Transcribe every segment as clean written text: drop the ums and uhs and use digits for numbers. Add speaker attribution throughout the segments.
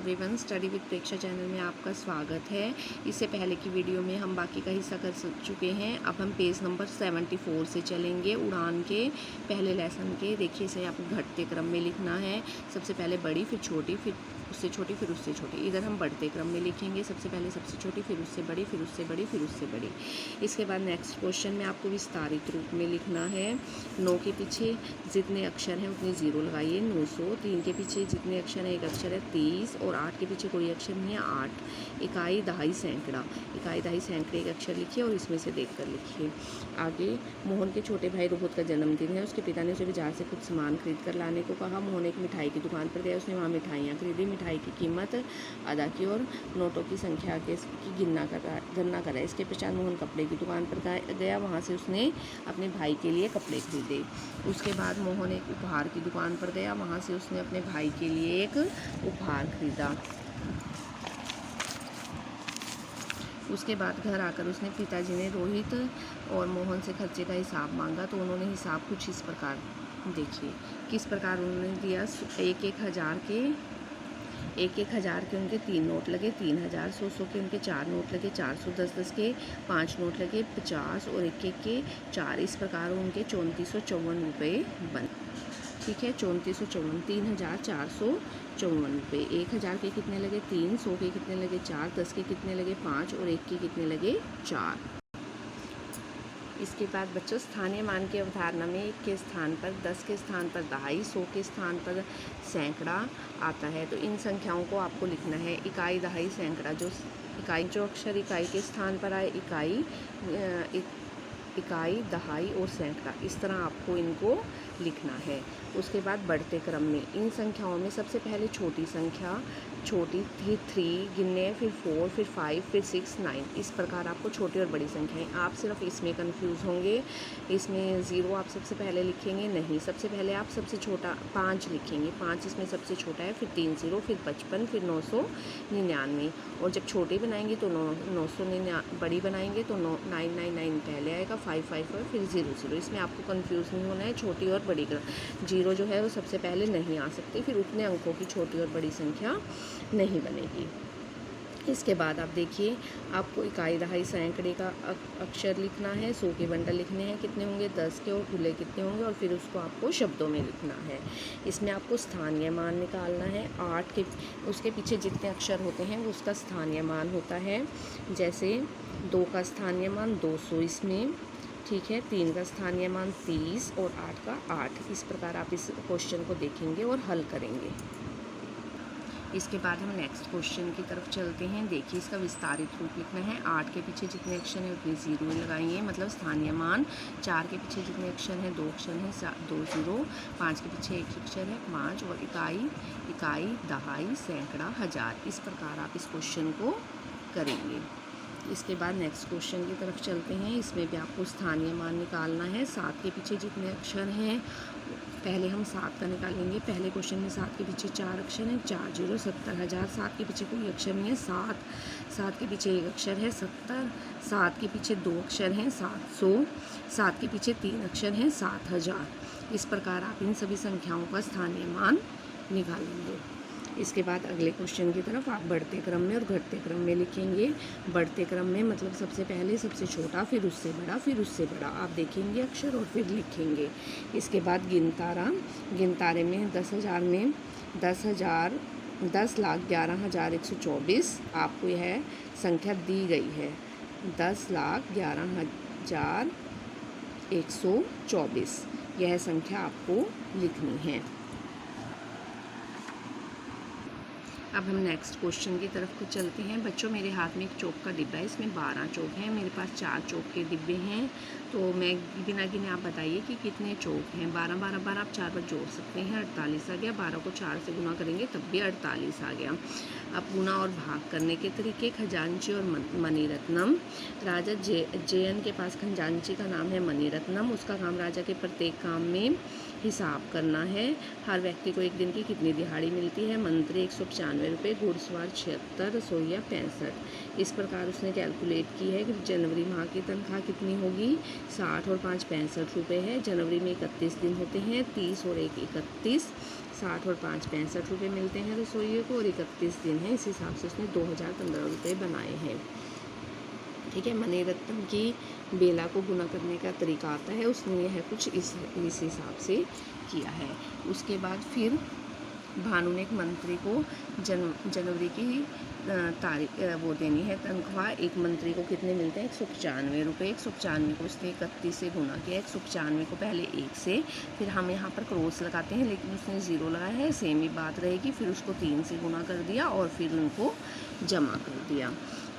Speaker 1: Everyone, study with Preksha channel में आपका स्वागत है। इससे पहले की वीडियो में हम बाकी का हिस्सा कर चुके हैं। अब हम पेज नंबर 74 से चलेंगे, उड़ान के पहले लेसन के। देखिए, इसे आपको घटते क्रम में लिखना है। सबसे पहले बड़ी, फिर छोटी, फिर उससे छोटी, फिर उससे छोटी। इधर हम बढ़ते क्रम में लिखेंगे। सबसे पहले सबसे छोटी, फिर उससे बड़ी, फिर उससे बड़ी, फिर उससे बड़ी। इसके बाद नेक्स्ट क्वेश्चन में आपको विस्तारित रूप में लिखना है। 9 के पीछे जितने अक्षर हैं उतने ज़ीरो लगाइए, 900। 3 के पीछे जितने अक्षर हैं एक अक्षर है 30, और 8 के पीछे कोई अक्षर नहीं है 8। इकाई, दहाई, सैकड़ा। इकाई, दहाई, सैकड़े एक अक्षर लिखिए और इसमें से देखकर लिखिए। आगे, मोहन के छोटे भाई रोहित का जन्मदिन है। उसके पिता ने उसे बाजार से कुछ सामान खरीद कर लाने को कहा। मोहन एक मिठाई की दुकान पर गया। उसने वहाँ मिठाइयाँ खरीदी, मिठाई की कीमत अदा की और नोटों की संख्या की गणना करा। इसके पश्चात मोहन कपड़े की दुकान पर गया। वहाँ से उसने अपने भाई के लिए कपड़े खरीदे। उसके बाद मोहन एक उपहार की दुकान पर गया। वहाँ से उसने अपने भाई के लिए एक उपहार खरीदा। उसके बाद घर आकर उसने पिताजी ने रोहित और मोहन से खर्चे का हिसाब मांगा, तो उन्होंने हिसाब कुछ इस प्रकार, देखिए किस प्रकार उन्होंने दिया। 1,000 के उनके 3 नोट लगे 3,000, 100 के उनके 4 नोट लगे 400, 10 के 5 नोट लगे 50 और 1 के 4। इस प्रकार उनके 3454 रुपये बने। ठीक है, 3454, 3,454 रुपये। 1,000 के कितने लगे 3, 100 के कितने लगे 4, 10 के कितने लगे 5 और 1 के कितने लगे 4। इसके बाद बच्चों, स्थानीय मान की अवधारणा में 1 के स्थान पर 10 के स्थान पर दहाई, 100 के स्थान पर सैकड़ा आता है। तो इन संख्याओं को आपको लिखना है। इकाई, दहाई, सैकड़ा। जो अक्षर इकाई के स्थान पर आए, इकाई, दहाई और सैकड़ा, इस तरह आपको इनको लिखना है। उसके बाद बढ़ते क्रम में इन संख्याओं में सबसे पहले छोटी संख्या, छोटी थी 3 गिनने, फिर 4, फिर 5, फिर 6, 9। इस प्रकार आपको छोटी और बड़ी संख्याएं। आप सिर्फ इसमें कंफ्यूज होंगे। इसमें 0 आप सबसे पहले लिखेंगे नहीं, सबसे पहले आप सबसे छोटा 5 लिखेंगे। 5 इसमें सबसे छोटा है, फिर 3 0, फिर 55, फिर 999। और जब छोटे बनाएंगे तो 999, बड़ी बनाएंगे तो 999 पहले आएगा, 555, फिर 00। इसमें आपको कंफ्यूज नहीं होना है। छोटी और बड़ी का 0 जो है वो सबसे पहले नहीं आ सकती, फिर उतने अंकों की छोटी और बड़ी संख्या नहीं बनेगी। इसके बाद आप देखिए, आपको इकाई, दहाई, सैकड़े का अक्षर लिखना है। 100 के बंडल लिखने हैं, कितने होंगे 10 के, और खुले कितने होंगे, और फिर उसको आपको शब्दों में लिखना है। इसमें आपको स्थानीय मान निकालना है। 8 के उसके पीछे जितने अक्षर होते हैं वो उसका स्थानीय मान होता है। जैसे 2 का स्थानीय मान 200 इसमें, ठीक है। 3 का स्थानीय मान 30 और 8 का 8। इस प्रकार आप इस क्वेश्चन को देखेंगे और हल करेंगे। इसके बाद हम नेक्स्ट क्वेश्चन की तरफ चलते हैं। देखिए, इसका विस्तारित रूप लिखना है। 8 के पीछे जितने अक्षर हैं उतने 0 लगाएंगे, मतलब स्थानीय मान। 4 के पीछे जितने अक्षर हैं 2 अक्षर हैं 2 0। 5 के पीछे 1 अक्षर है 5, और इकाई, दहाई, सैकड़ा, हज़ार। इस प्रकार आप इस क्वेश्चन को करेंगे। इसके बाद नेक्स्ट क्वेश्चन की तरफ चलते हैं। इसमें भी आपको स्थानीय मान निकालना है। 7 के पीछे जितने अक्षर हैं, पहले हम 7 का निकालेंगे। पहले क्वेश्चन में 7 के पीछे 4 अक्षर हैं, 4 0, 70,000। 7 के पीछे कोई अक्षर नहीं है 7 के पीछे 1 अक्षर है 70। 7 के पीछे 2 अक्षर हैं 700। 7 के पीछे 3 अक्षर हैं 7,000। इस प्रकार आप इन सभी संख्याओं का स्थानीय मान निकालेंगे। इसके बाद अगले क्वेश्चन की तरफ आप बढ़ते क्रम में और घटते क्रम में लिखेंगे। बढ़ते क्रम में मतलब सबसे पहले सबसे छोटा, फिर उससे बड़ा, फिर उससे बड़ा आप देखेंगे अक्षर और फिर लिखेंगे। इसके बाद गिनतारे में 10,000 में 10,11,124 आपको यह संख्या दी गई है। 10,11,124 यह संख्या आपको लिखनी है। अब हम नेक्स्ट क्वेश्चन की तरफ को चलते हैं। बच्चों, मेरे हाथ में एक चौक का डिब्बा है, इसमें 12 चौक हैं। मेरे पास 4 चौक के डिब्बे हैं, तो मैं बिना गिने आप बताइए कि कितने चौक हैं। 12 12 12 आप 4 बार जोड़ सकते हैं, 48 आ गया। 12 को 4 से गुना करेंगे तब भी 48 आ गया। अब गुना और भाग करने के तरीके। खजांची और मणिरत्नम। राजा जयन के पास खजांची का नाम है मणिरत्नम। उसका काम राजा के प्रत्येक काम में हिसाब करना है। हर व्यक्ति को एक दिन की कितनी दिहाड़ी मिलती है। मंत्री 195 रुपये, घुड़सवार 76, रसोइया 65। इस प्रकार उसने कैलकुलेट की है कि जनवरी माह की तनख्वाह कितनी होगी। 60 और 5 65 रुपये है। जनवरी में 31 दिन होते हैं, 30 और 1 31। 60 और 5 65 मिलते हैं रसोइये को, और 31 दिन है, इस हिसाब से उसने 2015 रुपये बनाए हैं। ठीक है, मणिरत्नम की बेला को गुना करने का तरीका आता है, उसने यह कुछ इस हिसाब से किया है। उसके बाद फिर भानु ने एक मंत्री को जनवरी की तारीख वो देनी है तनख्वाह। एक मंत्री को कितने मिलते हैं, 195 रुपये। 195 को उसने 31 से गुना किया। 195 को पहले 1 से, फिर हम यहाँ पर क्रॉस लगाते हैं लेकिन उसने 0 लगाया है, सेम ही बात रहेगी। फिर उसको 3 से गुना कर दिया और फिर उनको जमा कर दिया।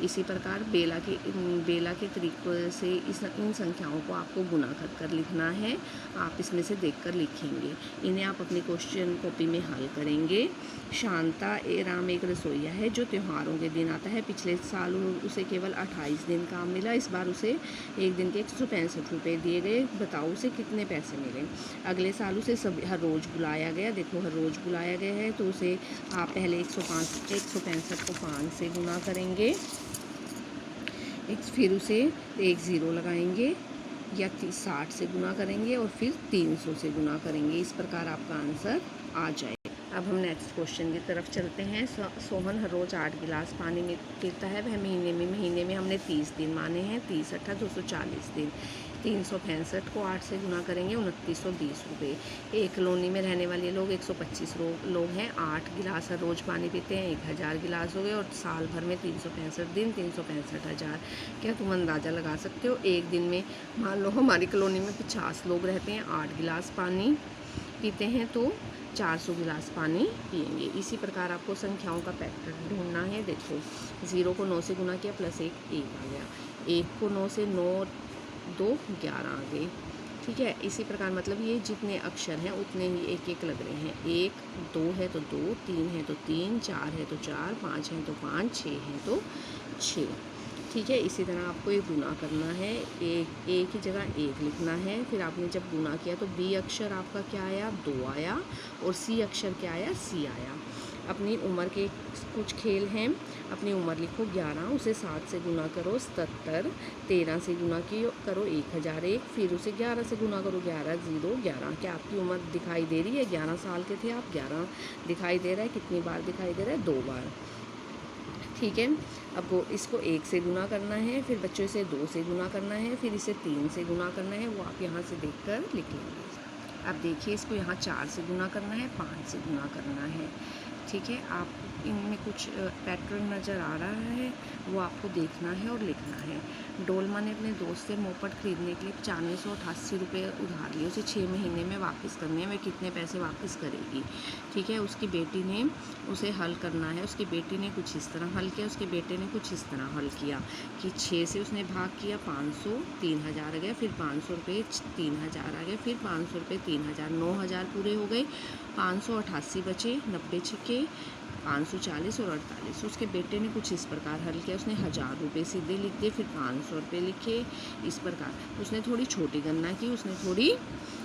Speaker 1: इसी प्रकार बेला के तरीक़ों से इन संख्याओं को आपको गुना कर लिखना है। आप इसमें से देखकर लिखेंगे, इन्हें आप अपनी क्वेश्चन कॉपी में हल करेंगे। शांता राम एक रसोइया है जो त्योहारों के दिन आता है। पिछले साल उसे केवल 28 दिन काम मिला, इस बार उसे एक दिन के 165 रुपये दिए गए। बताओ उसे कितने पैसे मिले। अगले साल उसे हर रोज़ बुलाया गया। देखो हर रोज़ बुलाया गया है तो उसे आप पहले 165 को 5 से गुना करेंगे, फिर उसे 10 लगाएंगे या 60 से गुना करेंगे और फिर 300 से गुना करेंगे। इस प्रकार आपका आंसर आ जाए। अब हम नेक्स्ट क्वेश्चन की तरफ चलते हैं। सोहन हर रोज़ 8 गिलास पानी में पीता है। वह महीने में हमने 30 दिन माने हैं, 30 8 240 दिन। 365 को 8 से गुना करेंगे, 2920 रुपये। एक कॉलोनी में रहने वाले लोग 125 लोग हैं। 8 गिलास हर रोज़ पानी पीते हैं, 1000 गिलास हो गए, और साल भर में 365 दिन, 365,000। क्या तुम अंदाज़ा लगा सकते हो? एक दिन में मान लो हमारी कॉलोनी में 50 लोग रहते हैं, 8 गिलास पानी पीते हैं तो 400 गिलास पानी पिएंगे। इसी प्रकार आपको संख्याओं का पैटर्न ढूंढना है। देखो 0 को 9 से गुना किया, प्लस 1 आ गया। 1 को 9 से 9 2 11 आ गए। ठीक है, इसी प्रकार मतलब ये जितने अक्षर हैं उतने ही एक लग रहे हैं। 1 2 है तो 2, 3 है तो 3, 4 है तो 4, 5 है तो 5, 6 है तो 6। ठीक है, इसी तरह आपको ये गुना करना है। एक ही जगह 1 लिखना है। फिर आपने जब गुना किया तो बी अक्षर आपका क्या आया, 2 आया, और सी अक्षर क्या आया, सी आया। अपनी उम्र के कुछ खेल हैं। अपनी उम्र लिखो 11, उसे 7 से गुना करो 77, 13 से गुना करो 1001, फिर उसे 11 से गुना करो 11 0 11। क्या आपकी उम्र दिखाई दे रही है? 11 साल के थे आप, 11 दिखाई दे रहा है। कितनी बार दिखाई दे रहा है? 2 बार। ठीक है, अब इसको 1 से गुना करना है, फिर बच्चों से 2 से गुना करना है, फिर इसे 3 से गुना करना है। वो आप यहाँ से देखकर लिख लेंगे। अब देखिए इसको यहाँ 4 से गुना करना है, 5 से गुना करना है। ठीक है, आप इनमें कुछ पैटर्न नज़र आ रहा है, वो आपको देखना है और लिखना है। डोलमा ने अपने दोस्त से मोपट खरीदने के लिए 488 रुपये उधार लिए, उसे 6 महीने में वापस करने हैं। वह कितने पैसे वापस करेगी? ठीक है, उसकी बेटी ने उसे हल करना है। उसकी बेटी ने कुछ इस तरह हल किया, उसके बेटे ने कुछ इस तरह हल किया कि 6 से उसने भाग किया, 500 3000 आ गया, फिर 500 रुपये 3000 आ गए, फिर 500 रुपये 3000, 9000 पूरे हो गए। 588 बचे, 90 छिके, 540 और 48। उसके बेटे ने कुछ इस प्रकार हल किया, उसने 1000 रुपये सीधे लिख दिए, फिर 500 रुपये लिखे। इस प्रकार उसने थोड़ी छोटी गणना की,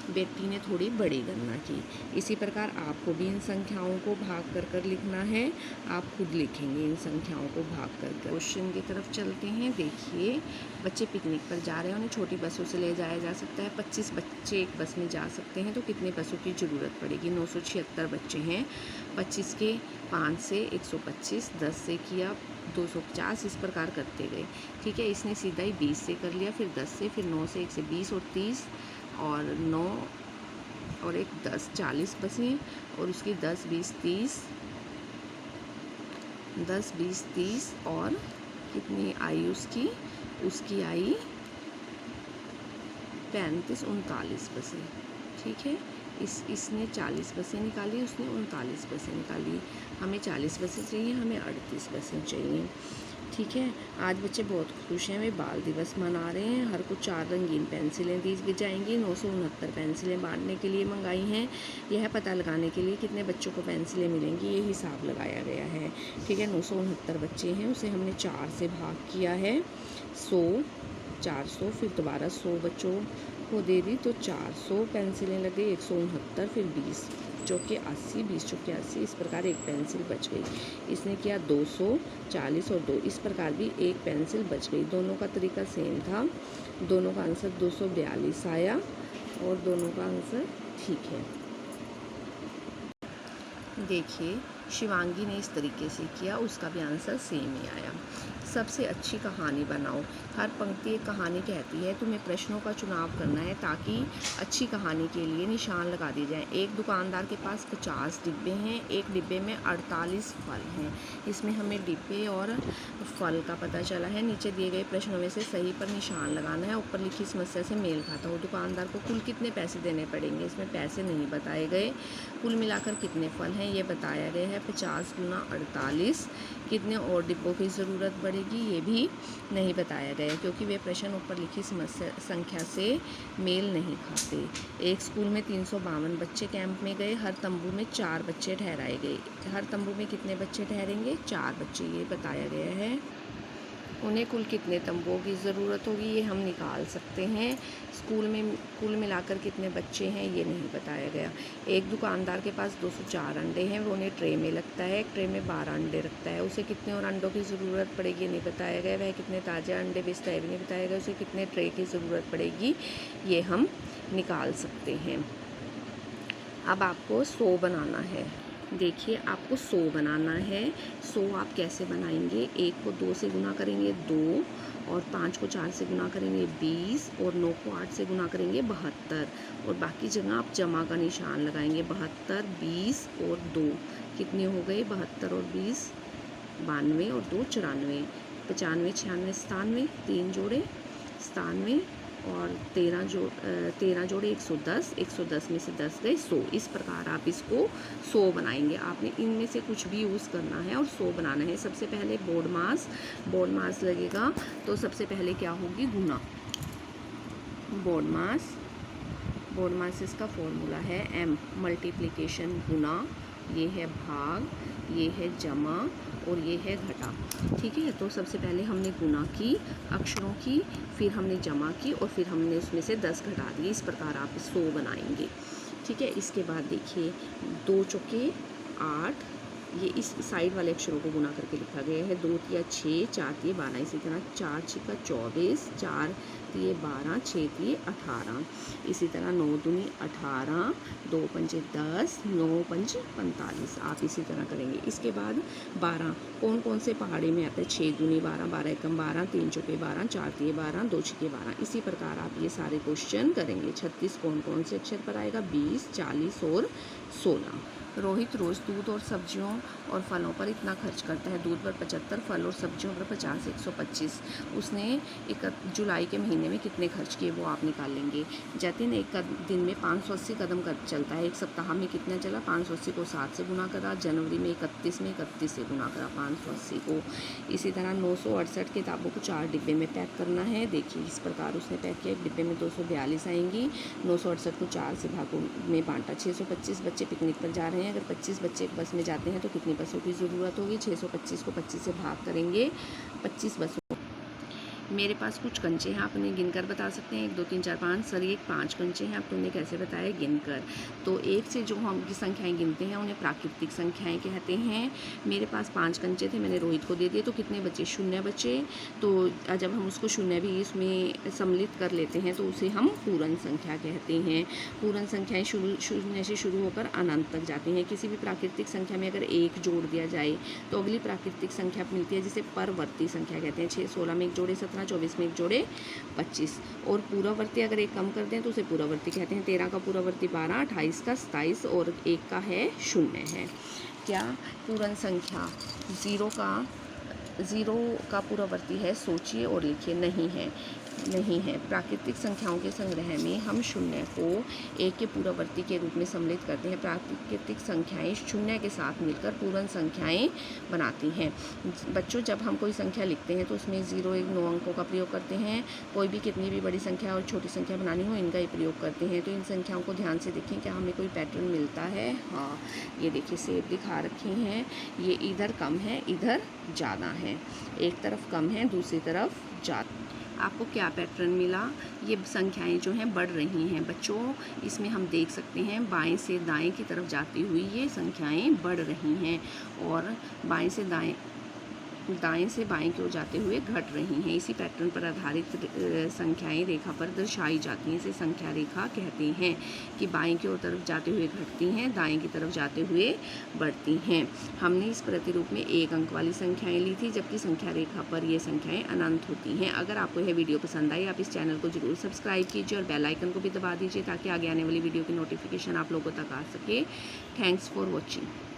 Speaker 1: बेटी ने थोड़ी बड़ी गणना की। इसी प्रकार आपको भी इन संख्याओं को भाग कर लिखना है। आप खुद लिखेंगे इन संख्याओं को भाग कर। क्वेश्चन की तरफ चलते हैं। देखिए बच्चे पिकनिक पर जा रहे हैं, उन्हें छोटी बसों से ले जाया जा सकता है। 25 बच्चे एक बस में जा सकते हैं, तो कितने बसों की ज़रूरत पड़ेगी? 976 बच्चे हैं। 25 के 5 से 125, 10 से किया 250, इस प्रकार करते गए। ठीक है, इसने सीधा ही 20 से कर लिया, फिर 10 से, फिर 9 से, 1 से 20 और 30 और 9 और 1 10 40 बसें, और उसकी 10 20 30 10 20 30 और कितनी आई उसकी आई 35 39 बसें। ठीक है, इसने 40 बसें निकाली, उसने 39 बसें निकाली। हमें 40 बसें चाहिए, हमें 38 बसें चाहिए। ठीक है, आज बच्चे बहुत खुश हैं, वे बाल दिवस मना रहे हैं। हर को 4 रंगीन पेंसिलें दी जाएंगी। 969 पेंसिलें बांटने के लिए मंगाई हैं। यह पता लगाने के लिए कितने बच्चों को पेंसिलें मिलेंगी, ये हिसाब लगाया गया है। ठीक है, 969 बच्चे हैं, उसे हमने 4 से भाग किया है। 100 400, फिर दोबारा 100 बच्चों को दे दी तो 400 पेंसिलें लग गई। 169, फिर 20 चौके 80, 20 चौके 80, इस प्रकार एक पेंसिल बच गई। इसने किया 240 और 2, इस प्रकार भी एक पेंसिल बच गई। दोनों का तरीका सेम था। दोनों का आंसर 242 आया और दोनों का आंसर ठीक है। देखिए शिवांगी ने इस तरीके से किया, उसका भी आंसर सेम ही आया। सबसे अच्छी कहानी बनाओ। हर पंक्ति एक कहानी कहती है, तुम्हें प्रश्नों का चुनाव करना है ताकि अच्छी कहानी के लिए निशान लगा दिए जाएं। एक दुकानदार के पास 50 डिब्बे हैं, एक डिब्बे में 48 फल हैं। इसमें हमें डिब्बे और फल का पता चला है। नीचे दिए गए प्रश्नों में से सही पर निशान लगाना है। ऊपर लिखी समस्या से मेल खाता हो। दुकानदार को कुल कितने पैसे देने पड़ेंगे, इसमें पैसे नहीं बताए गए। कुल मिलाकर कितने फल हैं ये बताया गया है, 50 गुना 48। कितने और डिब्बों की ज़रूरत पड़ेगी ये भी नहीं बताया गया, क्योंकि वे प्रश्न ऊपर लिखी समस्या संख्या से मेल नहीं खाते। एक स्कूल में 352 बच्चे कैंप में गए। हर तंबू में 4 बच्चे ठहराए गए। हर तंबू में कितने बच्चे ठहरेंगे, 4 बच्चे, ये बताया गया है। उन्हें कुल कितने तंबुओं की ज़रूरत होगी ये हम निकाल सकते हैं। स्कूल में कुल मिलाकर कितने बच्चे हैं ये नहीं बताया गया। एक दुकानदार के पास 204 अंडे हैं, वो उन्हें ट्रे में लगता है। एक ट्रे में 12 अंडे रखता है। उसे कितने और अंडों की ज़रूरत पड़ेगी ये नहीं बताया गया। वह कितने ताज़े अंडे बेचता है भी नहीं बताया गया। उसे कितने ट्रे की ज़रूरत पड़ेगी ये हम निकाल सकते हैं। अब आपको 100 बनाना है। देखिए आपको 100 बनाना है। 100 आप कैसे बनाएंगे, 1 को 2 से गुना करेंगे 2, और 5 को 4 से गुना करेंगे 20, और 9 को 8 से गुना करेंगे 72, और बाकी जगह आप जमा का निशान लगाएंगे। 72, 20 और 2 कितने हो गए, 72 और 20 92, और 2 94, 95, 96, 97, 3 जोड़े 97, और 13 जोड़े 110, 110 में से 10 गए 100। इस प्रकार आप इसको 100 बनाएंगे। आपने इनमें से कुछ भी यूज़ करना है और 100 बनाना है। सबसे पहले बोर्ड मास लगेगा, तो सबसे पहले क्या होगी, गुना। बोर्ड मास इसका फॉर्मूला है m, मल्टीप्लिकेशन गुना, ये है भाग, ये है जमा, और ये है घटा। ठीक है, तो सबसे पहले हमने गुना की अक्षरों की, फिर हमने जमा की, और फिर हमने उसमें से 10 घटा दिए। इस प्रकार आप 100 बनाएंगे। ठीक है, इसके बाद देखिए 2 चौके 8, ये इस साइड वाले अक्षरों को गुना करके लिखा गया है। 2 तिया 6, 4 तिया 12, इसी तरह 4 छिका 24, 4 तिये 12, 6 तिये 18, इसी तरह 9 दूनी 18, 2 पंजे 10, 9 पंजे 45। आप इसी तरह करेंगे। इसके बाद 12 कौन कौन से पहाड़ी में आता है, 6 दूनी 12, 12 एकम 12, 3 चौके 12, 4 तिये 12, 2 छिके 12। इसी प्रकार आप ये सारे क्वेश्चन करेंगे। 36 कौन कौन से अक्षर पर आएगा, 20, 40 और 16। रोहित रोज़ दूध और सब्जियों और फलों पर इतना खर्च करता है। दूध पर 75, फल और सब्जियों पर 50, 125। उसने जुलाई के महीने में कितने खर्च किए वो आप निकाल लेंगे। जतिन एक दिन में 580 कदम चलता है। एक सप्ताह में कितना चला, 580 को 7 से गुना करा। जनवरी में 31 से गुना करा 580 को। इसी तरह 968 किताबों को 4 डिब्बे में पैक करना है। देखिए इस प्रकार उसने पैक किया। एक डिब्बे में 242 आएंगी। 968 को 4 से भागों में बांटा। 625 बच्चे पिकनिक पर जा रहे हैं। अगर 25 बच्चे एक बस में जाते हैं तो कितनी बसों की ज़रूरत होगी, 625 को 25 से भाग करेंगे, 25 बसों। मेरे पास कुछ कंचे हैं, आप उन्हें गिनकर बता सकते हैं। 1 2 3 4 5, सर ये 5 कंचे हैं, आप उन्हें कैसे बताए, गिनकर। तो 1 से जो हम संख्याएं गिनते हैं उन्हें प्राकृतिक संख्याएं कहते हैं। मेरे पास 5 कंचे थे, मैंने रोहित को दे दिए, तो कितने बचे, 0 बचे। तो जब हम उसको 0 भी इसमें सम्मिलित कर लेते हैं तो उसे हम पूर्ण संख्या कहते हैं। पूर्ण संख्याएं 0 से शुरू होकर अनंत तक जाती हैं। किसी भी प्राकृतिक संख्या में अगर 1 जोड़ दिया जाए तो अगली प्राकृतिक संख्या मिलती है, जिसे परवर्ती संख्या कहते हैं। 6 16 में 1 जोड़े 17, 24 में 1 जोड़े 25, और पूर्ववर्ती अगर 1 कम कर दें तो उसे पूर्ववर्ती कहते हैं। 13 का पूर्ववर्ती 12, 28 का 27, और 1 का है 0 है। क्या पूर्ण संख्या 0 का पूर्ववर्ती है, सोचिए और लिखिए, नहीं है। प्राकृतिक संख्याओं के संग्रह में हम 0 को 1 के पूर्ववर्ती के रूप में सम्मिलित करते हैं। प्राकृतिक संख्याएं 0 के साथ मिलकर पूर्ण संख्याएं बनाती हैं। बच्चों जब हम कोई संख्या लिखते हैं तो उसमें 0 1 9 अंकों का प्रयोग करते हैं। कोई भी कितनी भी बड़ी संख्या और छोटी संख्या बनानी हो इनका ही प्रयोग करते हैं। तो इन संख्याओं को ध्यान से देखें, क्या हमें कोई पैटर्न मिलता है। हाँ, ये देखिए सेब दिखा रखे हैं। ये इधर कम है, इधर ज़्यादा है। एक तरफ कम है, दूसरी तरफ ज़्यादा। आपको क्या पैटर्न मिला, ये संख्याएं जो हैं बढ़ रही हैं। बच्चों इसमें हम देख सकते हैं बाएं से दाएं की तरफ जाती हुई ये संख्याएं बढ़ रही हैं, और बाएं से दाएं दाएं से बाएं की ओर जाते हुए घट रही हैं। इसी पैटर्न पर आधारित संख्याएं रेखा पर दर्शाई जाती हैं। इसे संख्या रेखा कहते हैं कि बाएं की ओर तरफ जाते हुए घटती हैं, दाएं की तरफ जाते हुए बढ़ती हैं। हमने इस प्रतिरूप में 1 अंक वाली संख्याएं ली थी, जबकि संख्या रेखा पर ये संख्याएं अनंत होती हैं। अगर आपको यह वीडियो पसंद आई, आप इस चैनल को जरूर सब्सक्राइब कीजिए और बेल आइकन को भी दबा दीजिए ताकि आगे आने वाली वीडियो की नोटिफिकेशन आप लोगों तक आ सके। Thanks for watching.